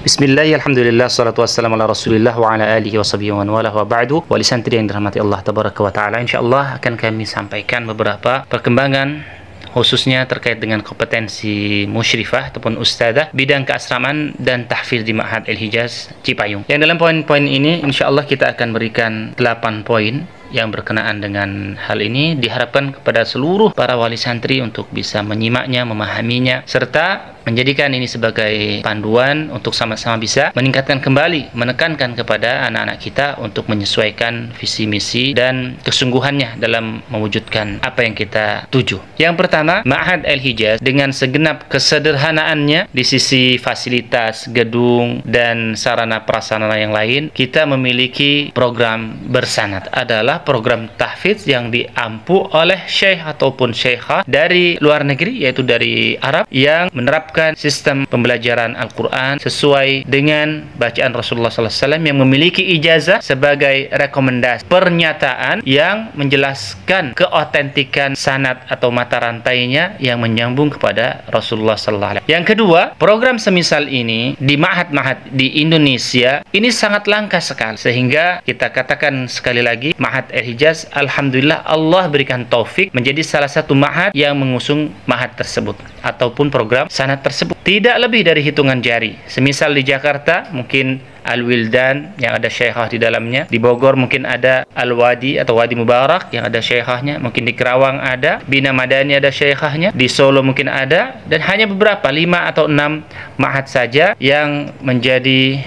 Bismillah, alhamdulillah, salatu wassalamu ala rasulillah wa ala alihi wa sahbihi wa wala wa ba'du. Wali santri yang dirahmati Allah tabaraka wa ta'ala, insyaallah akan kami sampaikan beberapa perkembangan khususnya terkait dengan kompetensi musyrifah ataupun ustadzah bidang keasraman dan tahfiz di Ma'had Al-Hijaz Cipayung. Yang dalam poin-poin ini insyaallah kita akan berikan 8 poin yang berkenaan dengan hal ini, diharapkan kepada seluruh para wali santri untuk bisa menyimaknya, memahaminya, serta menjadikan ini sebagai panduan untuk sama-sama bisa meningkatkan kembali, menekankan kepada anak-anak kita untuk menyesuaikan visi misi dan kesungguhannya dalam mewujudkan apa yang kita tuju. Yang pertama, Ma'had Al-Hijaz dengan segenap kesederhanaannya di sisi fasilitas, gedung, dan sarana prasarana yang lain, kita memiliki program bersanad, adalah program tahfiz yang diampu oleh syekh ataupun syekhah dari luar negeri, yaitu dari Arab, yang menerapkan sistem pembelajaran Al-Quran sesuai dengan bacaan Rasulullah SAW yang memiliki ijazah sebagai rekomendasi pernyataan yang menjelaskan keotentikan sanad atau mata rantainya yang menyambung kepada Rasulullah SAW. Yang kedua, program semisal ini di ma'had-ma'had di Indonesia ini sangat langka sekali, sehingga kita katakan sekali lagi, Ma'had Al-Hijaz, alhamdulillah Allah berikan taufik menjadi salah satu ma'had yang mengusung ma'had tersebut ataupun program sanad tersebut. Tidak lebih dari hitungan jari. Semisal di Jakarta mungkin Al-Wildan yang ada syekhah di dalamnya, di Bogor mungkin ada Al-Wadi atau Wadi Mubarak yang ada syekhahnya, mungkin di Kerawang ada, Bina Madani ada syekhahnya, di Solo mungkin ada, dan hanya beberapa 5 atau 6 ma'had saja yang menjadi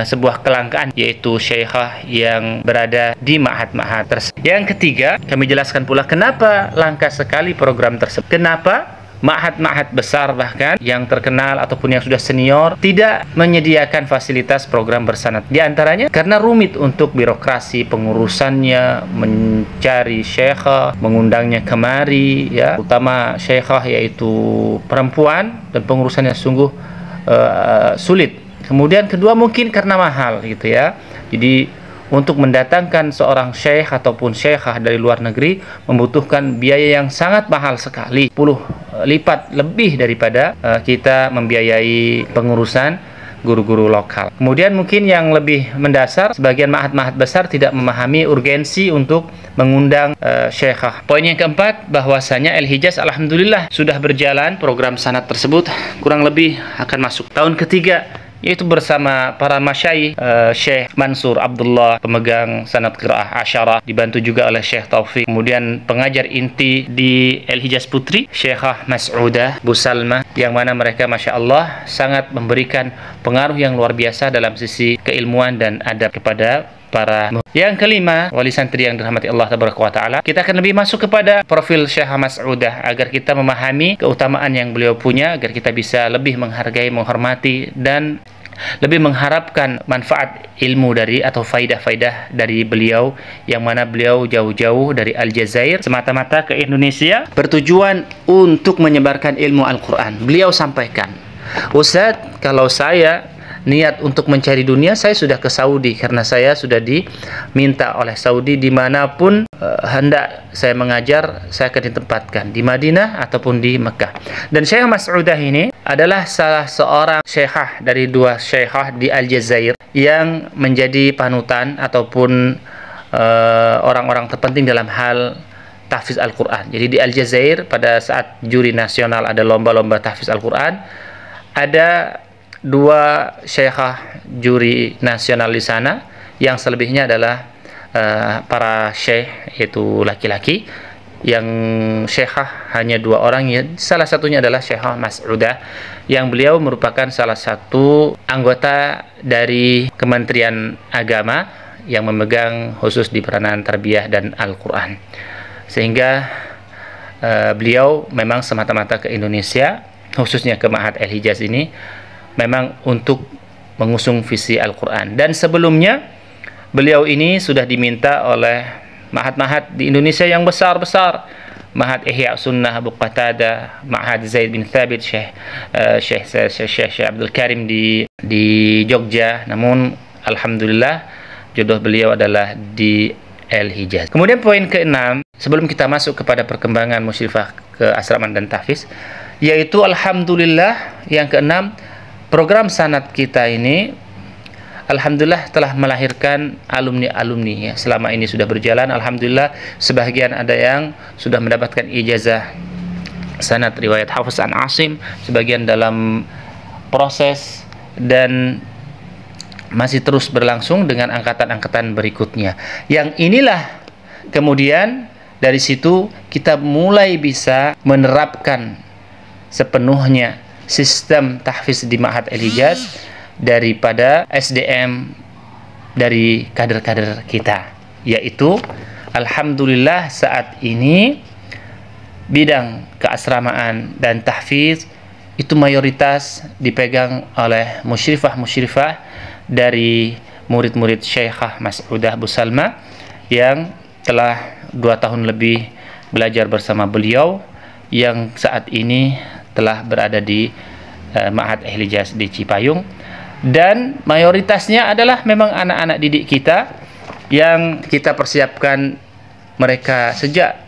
sebuah kelangkaan, yaitu syekhah yang berada di ma'had-ma'had tersebut. Yang ketiga, kami jelaskan pula kenapa langka sekali program tersebut. Kenapa ma'had-ma'had besar bahkan yang terkenal ataupun yang sudah senior tidak menyediakan fasilitas program bersanad. Di antaranya karena rumit untuk birokrasi pengurusannya, mencari syekhah, mengundangnya kemari, ya, utama syekhah yaitu perempuan, dan pengurusannya sungguh sulit. Kemudian kedua mungkin karena mahal gitu ya. Jadi untuk mendatangkan seorang syekh ataupun syekhah dari luar negeri membutuhkan biaya yang sangat mahal sekali, 10 lipat lebih daripada kita membiayai pengurusan guru-guru lokal. Kemudian mungkin yang lebih mendasar, sebagian ma'had-ma'had besar tidak memahami urgensi untuk mengundang syekhah. Poin yang keempat, bahwasanya Al-Hijaz alhamdulillah sudah berjalan program sanad tersebut kurang lebih akan masuk tahun ketiga, yaitu bersama para masyayikh, Syekh Mansur Abdullah pemegang sanad qiraah asyarah, dibantu juga oleh Syekh Taufik. Kemudian pengajar inti di Al-Hijaz Putri, Syekhah Mas'udah Bu Salma, yang mana mereka Masya Allah sangat memberikan pengaruh yang luar biasa dalam sisi keilmuan dan adab kepada para. Yang kelima, wali santri yang dirahmati Allah tabaraka wa ta'ala, kita akan lebih masuk kepada profil Syekh Mas'udah agar kita memahami keutamaan yang beliau punya, agar kita bisa lebih menghargai, menghormati, dan lebih mengharapkan manfaat ilmu dari atau faidah-faidah dari beliau, yang mana beliau jauh-jauh dari Aljazair semata-mata ke Indonesia bertujuan untuk menyebarkan ilmu Al-Quran. Beliau sampaikan, Ustadz, kalau saya niat untuk mencari dunia, saya sudah ke Saudi karena saya sudah diminta oleh Saudi dimanapun hendak saya mengajar, saya akan ditempatkan di Madinah ataupun di Mekah. Dan Syekh Mas'udah ini adalah salah seorang syekhah dari 2 syekhah di Aljazair yang menjadi panutan ataupun orang-orang terpenting dalam hal tahfiz Al-Quran. Jadi di Aljazair pada saat juri nasional ada lomba-lomba tahfiz Al-Quran, ada 2 syekhah juri nasional di sana, yang selebihnya adalah para syekh, yaitu laki-laki. Yang syekhah hanya 2 orang, ya, salah satunya adalah Syekhah Mas'udah, yang beliau merupakan salah satu anggota dari Kementerian Agama yang memegang khusus di peranan tarbiyah dan Al-Quran. Sehingga beliau memang semata-mata ke Indonesia, khususnya ke Ma'had Al-Hijaz ini, memang untuk mengusung visi Al-Quran. Dan sebelumnya beliau ini sudah diminta oleh ma'had-ma'had di Indonesia yang besar-besar, Ma'had Ihya Sunnah Abu Qatadah, Ma'had Zaid bin Thabit, Syekh Abdul Karim di Jogja. Namun alhamdulillah jodoh beliau adalah di Al-Hijaz. Kemudian poin ke-6, sebelum kita masuk kepada perkembangan musyrifah keasraman dan tahfiz, yaitu alhamdulillah yang ke-6, program sanad kita ini alhamdulillah telah melahirkan alumni-alumni ya. Selama ini sudah berjalan, alhamdulillah sebagian ada yang sudah mendapatkan ijazah sanad riwayat Hafiz an Asim, sebagian dalam proses dan masih terus berlangsung dengan angkatan-angkatan berikutnya. Yang inilah kemudian dari situ kita mulai bisa menerapkan sepenuhnya sistem tahfiz di Ma'had Al-Hijaz daripada SDM dari kader-kader kita, yaitu alhamdulillah saat ini bidang keasramaan dan tahfiz itu mayoritas dipegang oleh musyrifah-musyrifah dari murid-murid Syekhah Mas'udah Bu Salma yang telah 2 tahun lebih belajar bersama beliau, yang saat ini telah berada di Ma'had Al-Hijaz di Cipayung, dan mayoritasnya adalah memang anak-anak didik kita yang kita persiapkan mereka sejak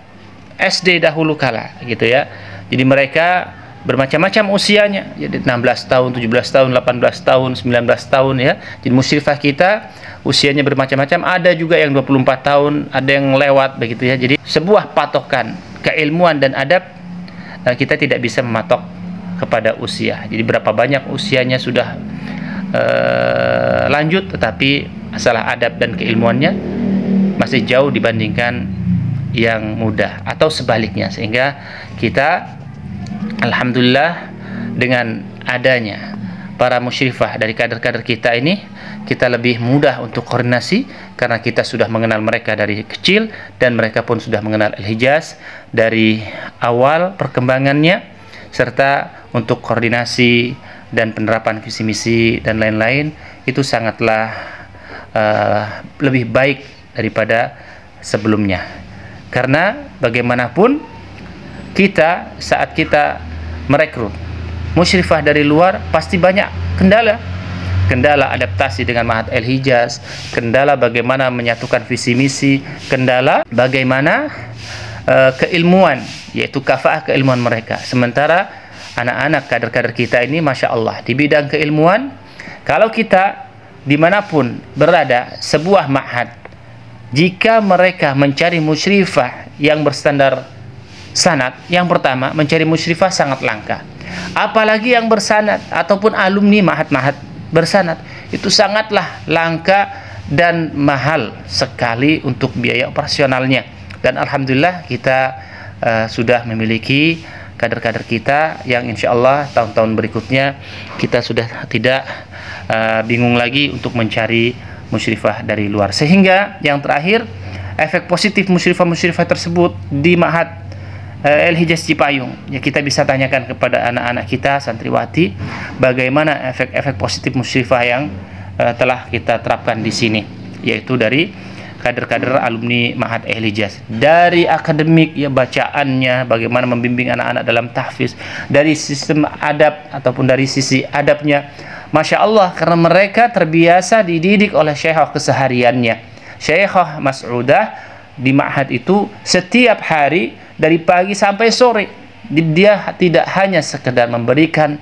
SD dahulu kala gitu ya. Jadi mereka bermacam-macam usianya, jadi 16 tahun, 17 tahun, 18 tahun, 19 tahun ya. Jadi musyrifah kita usianya bermacam-macam, ada juga yang 24 tahun, ada yang lewat begitu ya. Jadi sebuah patokan keilmuan dan adab, kita tidak bisa mematok kepada usia. Jadi berapa banyak usianya sudah lanjut, tetapi masalah adab dan keilmuannya masih jauh dibandingkan yang muda atau sebaliknya, sehingga kita alhamdulillah dengan adanya para musyrifah dari kader-kader kita ini, kita lebih mudah untuk koordinasi karena kita sudah mengenal mereka dari kecil dan mereka pun sudah mengenal Al-Hijaz dari awal perkembangannya, serta untuk koordinasi dan penerapan visi misi dan lain-lain itu sangatlah lebih baik daripada sebelumnya. Karena bagaimanapun kita saat kita merekrut musyrifah dari luar pasti banyak kendala adaptasi dengan Ma'had Al-Hijaz, kendala bagaimana menyatukan visi misi, kendala bagaimana keilmuan, yaitu kafaah keilmuan mereka. Sementara anak-anak kader-kader kita ini Masya Allah di bidang keilmuan, kalau kita dimanapun berada sebuah ma'had, jika mereka mencari musyrifah yang berstandar sanad, yang pertama mencari musyrifah sangat langka, apalagi yang bersanad ataupun alumni ma'had-ma'had bersanad, itu sangatlah langka dan mahal sekali untuk biaya operasionalnya. Dan alhamdulillah kita sudah memiliki kader-kader kita yang insya Allah tahun-tahun berikutnya kita sudah tidak bingung lagi untuk mencari musyrifah dari luar. Sehingga yang terakhir, efek positif musyrifah-musyrifah tersebut di Ma'had Al-Hijaz Cipayung, ya kita bisa tanyakan kepada anak-anak kita santriwati bagaimana efek-efek positif musyrifah yang telah kita terapkan di sini, yaitu dari kader-kader alumni Ma'had Al-Hijaz, dari akademik ya bacaannya, bagaimana membimbing anak-anak dalam tahfiz, dari sistem adab ataupun dari sisi adabnya, Masya Allah, karena mereka terbiasa dididik oleh syekhah kesehariannya. Syekhah Mas'udah di Ma'had itu setiap hari dari pagi sampai sore, dia tidak hanya sekedar memberikan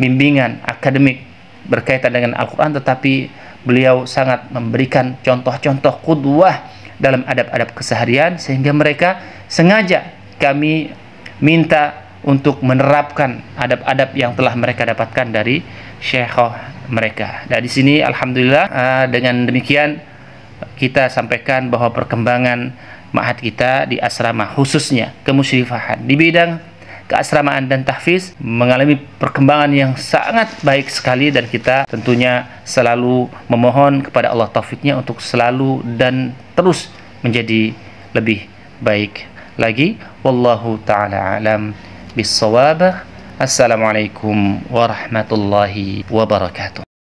bimbingan akademik berkaitan dengan Al-Quran, tetapi beliau sangat memberikan contoh-contoh qudwah dalam adab-adab keseharian, sehingga mereka sengaja kami minta untuk menerapkan adab-adab yang telah mereka dapatkan dari syekhah mereka. Dan di sini alhamdulillah dengan demikian kita sampaikan bahwa perkembangan ma'had kita di asrama, khususnya kemusyrifahan di bidang keasramaan dan tahfiz, mengalami perkembangan yang sangat baik sekali, dan kita tentunya selalu memohon kepada Allah taufiknya untuk selalu dan terus menjadi lebih baik lagi. Wallahu ta'ala alam bis-shawab. Assalamualaikum warahmatullahi wabarakatuh.